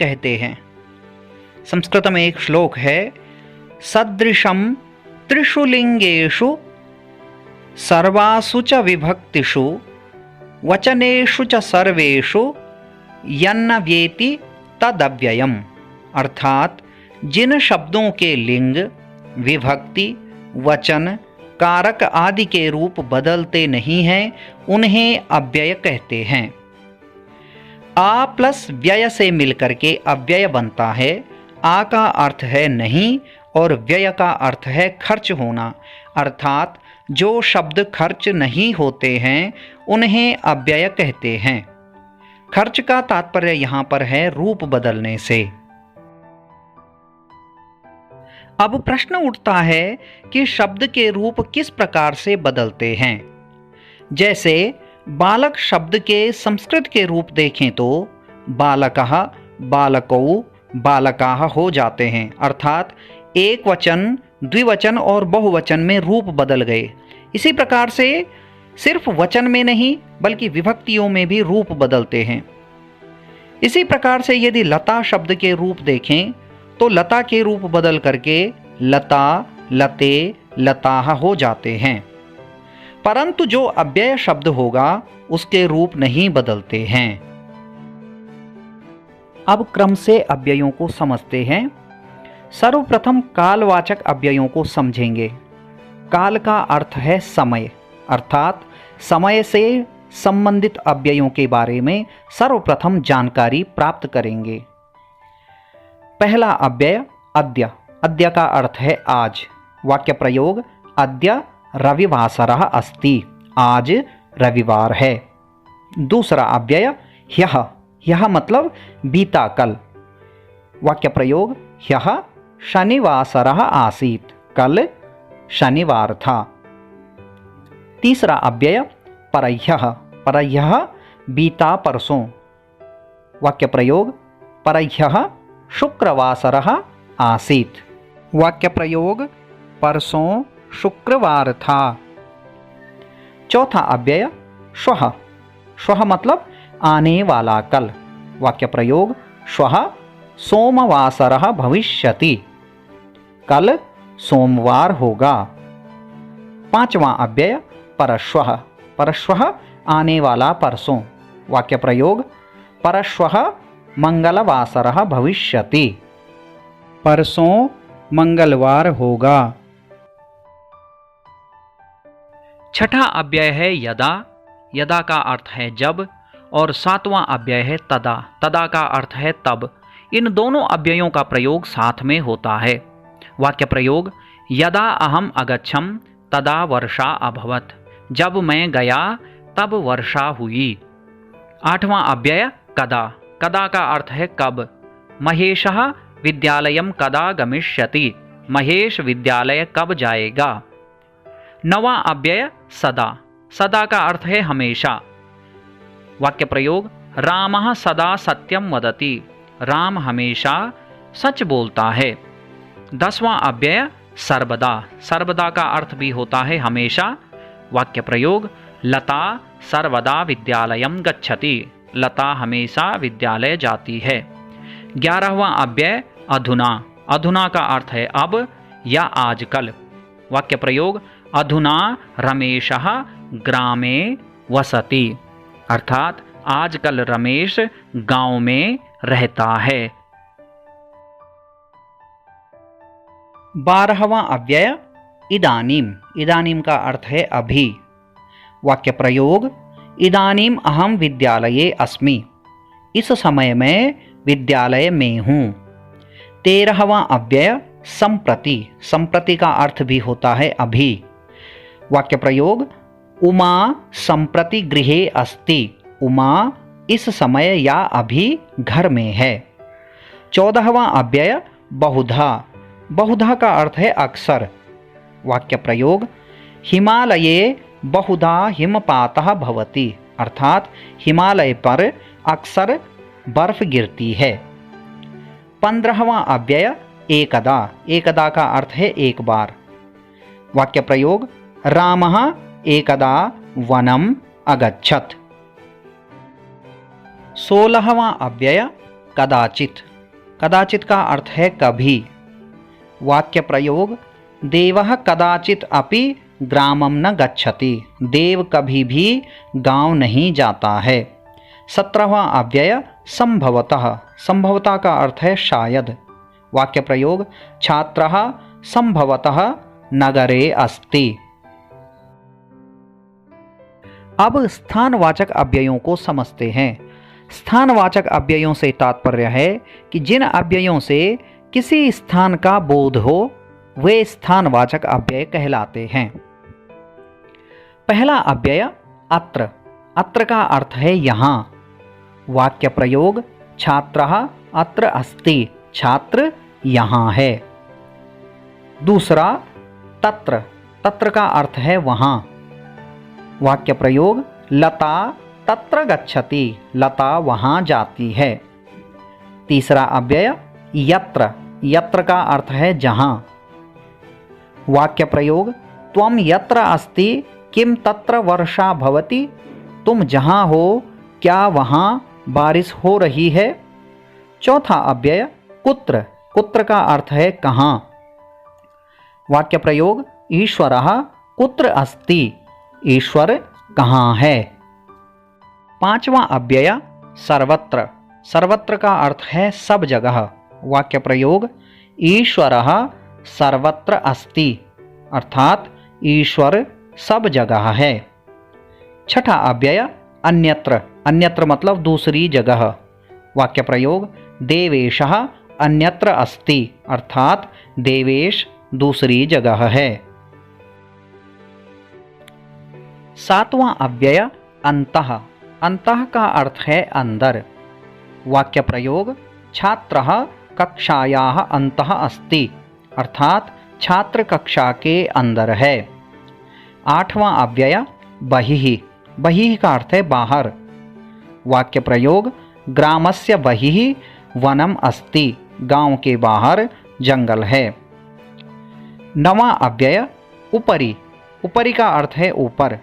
कहते हैं। संस्कृत में एक श्लोक है, सदृशम त्रिषु लिंगेषु सर्वासु च विभक्तिषु वचनेषु च सर्वेषु यन्न व्येति तदव्ययम्। अर्थात जिन शब्दों के लिंग, विभक्ति, वचन, कारक आदि के रूप बदलते नहीं हैं, उन्हें अव्यय कहते हैं। आ प्लस व्यय से मिलकर के अव्यय बनता है। आ का अर्थ है नहीं और व्यय का अर्थ है खर्च होना, अर्थात जो शब्द खर्च नहीं होते हैं उन्हें अव्यय कहते हैं। खर्च का तात्पर्य यहाँ पर है रूप बदलने से। अब प्रश्न उठता है कि शब्द के रूप किस प्रकार से बदलते हैं। जैसे बालक शब्द के संस्कृत के रूप देखें तो बालकः, बालकौ, बालकाः हो जाते हैं, अर्थात एक वचन, द्विवचन और बहुवचन में रूप बदल गए। इसी प्रकार से सिर्फ वचन में नहीं बल्कि विभक्तियों में भी रूप बदलते हैं। इसी प्रकार से यदि लता शब्द के रूप देखें तो लता के रूप बदल करके लता, लते, लताः हो जाते हैं, परंतु जो अव्यय शब्द होगा उसके रूप नहीं बदलते हैं। अब क्रम से अव्ययों को समझते हैं। सर्वप्रथम कालवाचक अव्ययों को समझेंगे। काल का अर्थ है समय, अर्थात समय से संबंधित अव्ययों के बारे में सर्वप्रथम जानकारी प्राप्त करेंगे। पहला अव्यय अद्य। अद्य का अर्थ है आज। वाक्य प्रयोग, अद्य रविवासरः अस्ति, आज रविवार है। दूसरा अव्यय ह्यः। ह्यः मतलब बीता कल। वाक्य प्रयोग, ह्यः शनिवासरः आसीत्, कल शनिवार था। तीसरा अव्यय परह्यः। परह्यः बीता परसों। वाक्य प्रयोग, परह्यः शुक्रवासरः आसीत्, वाक्य प्रयोग, परसों शुक्रवार था। चौथा अव्यय श्वः। श्वः मतलब आने वाला कल। वाक्य प्रयोग, श्वः सोमवासरः भविष्यति, कल सोमवार होगा। पांचवा अव्यय परश्वः। परश्वः आने वाला परसों। वाक्य प्रयोग, परश्वः मंगलवासरः भविष्यति, परसों मंगलवार होगा। छठा अव्यय है यदा। यदा का अर्थ है जब और सातवां अव्यय है तदा। तदा का अर्थ है तब। इन दोनों अव्ययों का प्रयोग साथ में होता है। वाक्य प्रयोग, यदा अहम अगच्छम तदा वर्षा अभवत, जब मैं गया तब वर्षा हुई। आठवां अव्यय कदा। कदा का अर्थ है कब। महेशः विद्यालयं कदा गमिष्यति, महेश विद्यालय कब जाएगा। नवां अव्यय सदा। सदा का अर्थ है हमेशा। वाक्य प्रयोग, रामः सदा सत्यम वदति, राम हमेशा सच बोलता है। 10वां अव्यय सर्वदा। सर्वदा का अर्थ भी होता है हमेशा। वाक्य प्रयोग, लता सर्वदा विद्यालयं गच्छति, लता हमेशा विद्यालय जाती है। 11वां अव्यय अधुना। अधुना का अर्थ है अब या आजकल। वाक्य प्रयोग, अधुना रमेशः ग्रामे वसति, अर्थात आजकल रमेश गांव में रहता है। 12वां अव्यय इदानीम। इदानीम का अर्थ है अभी। वाक्य प्रयोग, इदानीम अहम विद्यालये अस्मि, इस समय मैं विद्यालय में हूँ। 13वां अव्यय संप्रति। संप्रति का अर्थ भी होता है अभी। वाक्य प्रयोग, उमा संप्रति गृहे अस्ति, उमा इस समय या अभी घर में है। 14वां अव्यय बहुधा। बहुधा का अर्थ है अक्सर। वाक्य प्रयोग, हिमालये बहुधा हिमपातः भवति, अर्थात हिमालय पर अक्सर बर्फ गिरती है। 15वां अव्यय एकदा। एकदा का अर्थ है एक बार। वाक्य प्रयोग, रामः एकदा वनम अगच्छत्। 16वां अव्यय कदाचित। कदाचित का अर्थ है कभी। वाक्य प्रयोग देवः कदाचित अपि ग्रामं न गच्छति। देव कभी भी गांव नहीं जाता है। 17वां अव्यय संभवतः। संभवतः का अर्थ है शायद। वाक्य प्रयोग छात्रः संभवतः नगरे अस्ति। अब स्थानवाचक अव्ययों को समझते हैं। स्थानवाचक अव्ययों से तात्पर्य है कि जिन अव्ययों से किसी स्थान का बोध हो वे स्थानवाचक अव्यय कहलाते हैं। पहला अव्यय अत्र। अत्र का अर्थ है यहाँ। वाक्य प्रयोग छात्रः अत्र अस्ति। छात्र यहाँ है। दूसरा तत्र। तत्र का अर्थ है वहाँ। वाक्य प्रयोग लता तत्र गच्छति। लता वहाँ जाती है। तीसरा अव्यय यत्र। यत्र का अर्थ है जहाँ। वाक्य प्रयोग त्वं यत्र अस्ति किम तत्र वर्षा भवति। तुम जहाँ हो क्या वहाँ बारिश हो रही है। चौथा अव्यय कुत्र। कुत्र का अर्थ है कहाँ। वाक्य प्रयोग ईश्वरः कुत्र अस्ति। ईश्वर कहाँ है। पांचवा अव्यय सर्वत्र। सर्वत्र का अर्थ है सब जगह। वाक्य प्रयोग ईश्वरः सर्वत्र अस्ति। अर्थात ईश्वर सब जगह है। छठा अव्यय अन्यत्र। अन्यत्र मतलब दूसरी जगह। वाक्य प्रयोग देवेशः अन्यत्र अस्ति। अर्थात देवेश दूसरी जगह है। सातवां अव्यय अन्तः। अन्तः का अर्थ है अंदर। वाक्य प्रयोग छात्रः कक्षायाः अन्तः अस्ति। अर्थात छात्र कक्षा के अंदर है। आठवां अव्यय बहिः। बहिः का अर्थ है बाहर। वाक्य प्रयोग ग्रामस्य बहिः वनम अस्ति। गांव के बाहर जंगल है। नवां अव्यय उपरि। उपरि का अर्थ है ऊपर।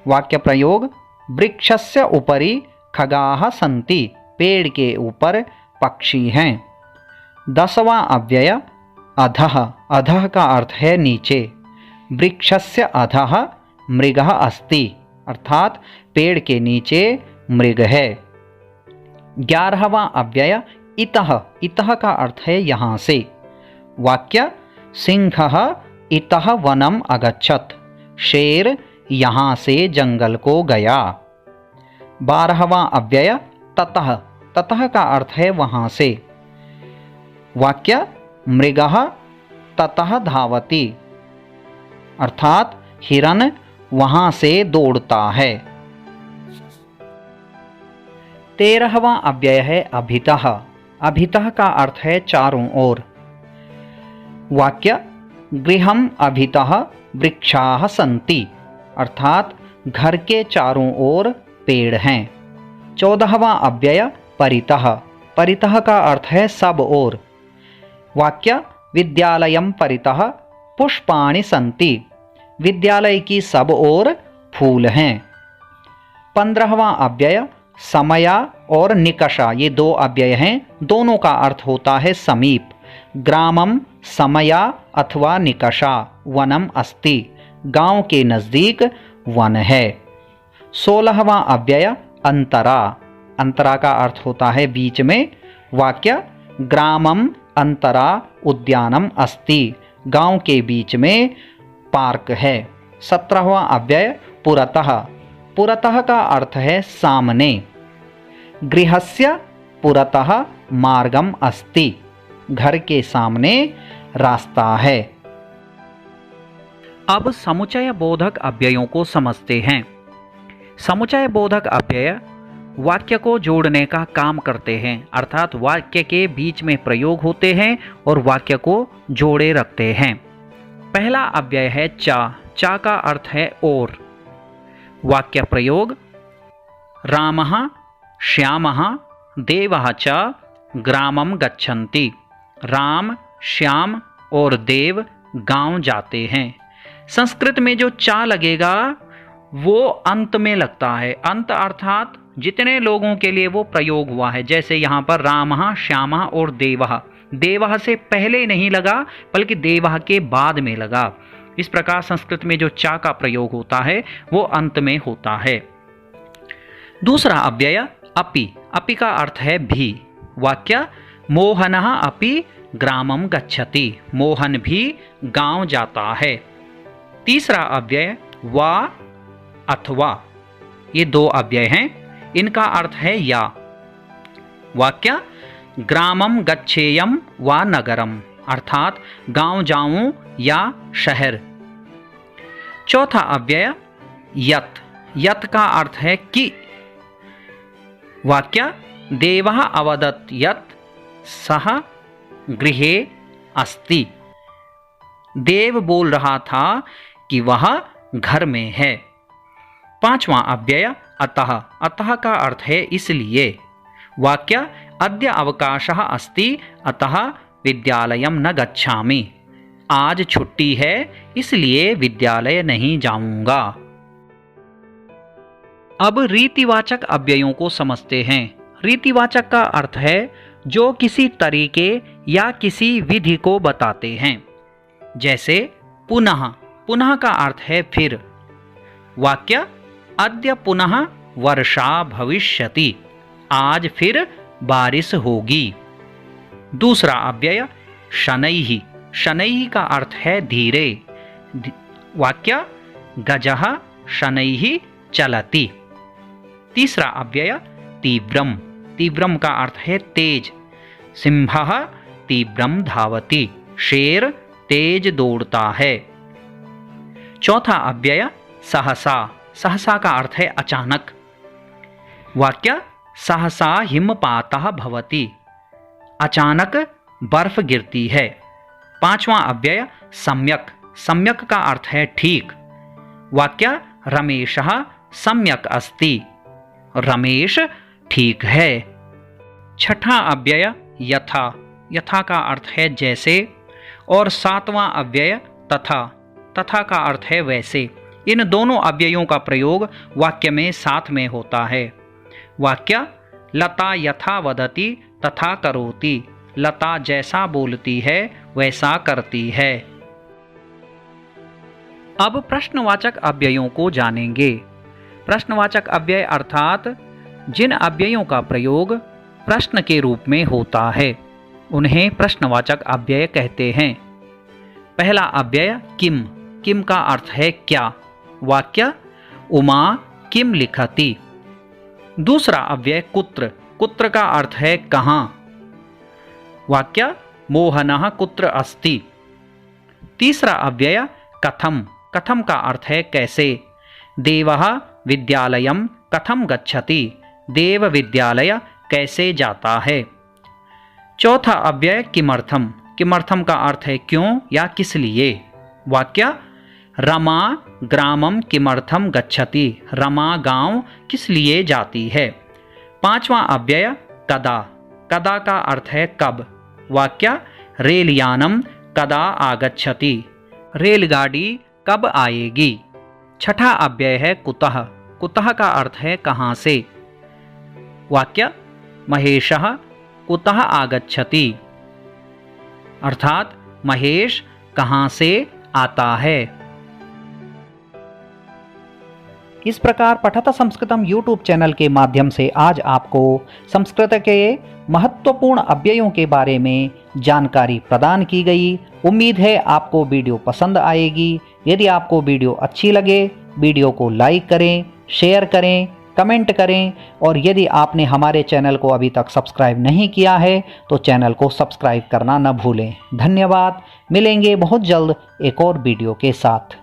वाक्य प्रयोग वृक्षस्य उपरि खगाः सन्ति। पेड़ के ऊपर पक्षी हैं। 10वां अव्यय अधः। अधः का अर्थ है नीचे। वृक्षस्य अधः मृगः अस्ति। अर्थात पेड़ के नीचे मृग है। 11वां अव्यय इतः। इतः का अर्थ है यहाँ से। वाक्य सिंहः इतः वनम अगच्छत्। शेर यहाँ से जंगल को गया। 12वां अव्यय ततः। ततः का अर्थ है वहाँ से। वाक्य मृगः ततः धावति। अर्थात हिरन वहाँ से दौड़ता है। 13वां अव्यय है अभितः। अभितः का अर्थ है चारों ओर। वाक्य गृहम् अभितः वृक्षाः सन्ति। अर्थात घर के चारों ओर पेड़ हैं। 14वां अव्यय परितः। परितः का अर्थ है सब ओर। वाक्य विद्यालयं परितः पुष्पाणि सन्ति। विद्यालय की सब ओर फूल हैं। 15वां अव्यय समया और निकषा। ये दो अव्यय हैं। दोनों का अर्थ होता है समीप। ग्रामम समया अथवा निकषा वनम अस्ति। गांव के नज़दीक वन है। 16वां अव्यय अंतरा। अंतरा का अर्थ होता है बीच में। वाक्य ग्रामम अंतरा उद्यानम अस्ति। गांव के बीच में पार्क है। 17वां अव्यय पुरतः। पुरतः का अर्थ है सामने। गृहस्य पुरतः मार्गम अस्ति। घर के सामने रास्ता है। अब समुच्चय बोधक अव्ययों को समझते हैं। समुच्चय बोधक अव्यय वाक्य को जोड़ने का काम करते हैं। अर्थात वाक्य के बीच में प्रयोग होते हैं और वाक्य को जोड़े रखते हैं। पहला अव्यय है चा। चा का अर्थ है और। वाक्य प्रयोग रामः श्यामः देवः च ग्रामं गच्छन्ति। राम, श्याम और देव गांव जाते हैं। संस्कृत में जो चा लगेगा वो अंत में लगता है। अंत अर्थात जितने लोगों के लिए वो प्रयोग हुआ है, जैसे यहाँ पर रामः, श्यामः और देवः, देवः से पहले नहीं लगा बल्कि देवः के बाद में लगा। इस प्रकार संस्कृत में जो चा का प्रयोग होता है वो अंत में होता है। दूसरा अव्यय अपि, अपि का अर्थ है भी। वाक्य मोहनः अपि ग्रामं गच्छति, मोहन भी गांव जाता है। तीसरा अव्यय वा अथवा, ये दो अव्यय हैं, इनका अर्थ है या। वाक्य ग्रामं गच्छेयम वा नगरम, अर्थात गांव जाऊं या शहर। चौथा अव्यय यत, यत का अर्थ है कि। वाक्य देवः अवदत् यत् सः गृहे अस्ति, देव बोल रहा था कि वह घर में है। पांचवा अव्यय अतः, अतः का अर्थ है इसलिए। वाक्य अद्य अवकाशः अस्ति अतः विद्यालयं न गच्छामि, आज छुट्टी है इसलिए विद्यालय नहीं जाऊंगा। अब रीतिवाचक अव्ययों को समझते हैं। रीतिवाचक का अर्थ है जो किसी तरीके या किसी विधि को बताते हैं। जैसे पुनः, पुनः का अर्थ है फिर। वाक्य अद्य पुनः वर्षा भविष्यति, आज फिर बारिश होगी। दूसरा अव्यय शनैः, शनैः का अर्थ है धीरे। वाक्य गजः शनैः चलति। तीसरा अव्यय तीव्रम, तीव्रम का अर्थ है तेज। सिंहः तीव्रम धावति, शेर तेज दौड़ता है। चौथा अव्यय सहसा, सहसा का अर्थ है अचानक। वाक्य सहसा हिमपातः भवति, अचानक बर्फ गिरती है। पांचवा अव्यय सम्यक, सम्यक का अर्थ है ठीक। वाक्य रमेशः सम्यक अस्ति, रमेश ठीक है। छठा अव्यय यथा, यथा का अर्थ है जैसे। और सातवां अव्यय तथा, तथा का अर्थ है वैसे। इन दोनों अव्ययों का प्रयोग वाक्य में साथ में होता है। वाक्य लता यथा वदति तथा करोति, लता जैसा बोलती है वैसा करती है। अब प्रश्नवाचक अव्ययों को जानेंगे। प्रश्नवाचक अव्यय अर्थात जिन अव्ययों का प्रयोग प्रश्न के रूप में होता है उन्हें प्रश्नवाचक अव्यय कहते हैं। पहला अव्यय किम, किम का अर्थ है क्या। वाक्य उमा किम लिखति। दूसरा अव्यय कुत्र, कुत्र का अर्थ है कहाँ। वाक्य मोहनः कुत्र अस्ति। तीसरा अव्यय कथम, कथम का अर्थ है कैसे। देवः विद्यालयं कथम गच्छति, देव विद्यालय कैसे जाता है। चौथा अव्यय किमर्थम, किमर्थम का अर्थ है क्यों या किस लिए। वाक्य रमा ग्रामम किमर्थम गच्छति, रमा गांव किस लिए जाती है। पांचवा अव्यय कदा, कदा का अर्थ है कब। वाक्य रेलयानम कदा आगच्छति, रेलगाड़ी कब आएगी। छठा अव्यय है कुतः, कुतः का अर्थ है कहाँ से। वाक्य महेशः कुतः आगच्छति, अर्थात महेश कहाँ से आता है। इस प्रकार पठत संस्कृतम यूट्यूब चैनल के माध्यम से आज आपको संस्कृत के महत्वपूर्ण अव्ययों के बारे में जानकारी प्रदान की गई। उम्मीद है आपको वीडियो पसंद आएगी। यदि आपको वीडियो अच्छी लगे वीडियो को लाइक करें, शेयर करें, कमेंट करें और यदि आपने हमारे चैनल को अभी तक सब्सक्राइब नहीं किया है तो चैनल को सब्सक्राइब करना न भूलें। धन्यवाद। मिलेंगे बहुत जल्द एक और वीडियो के साथ।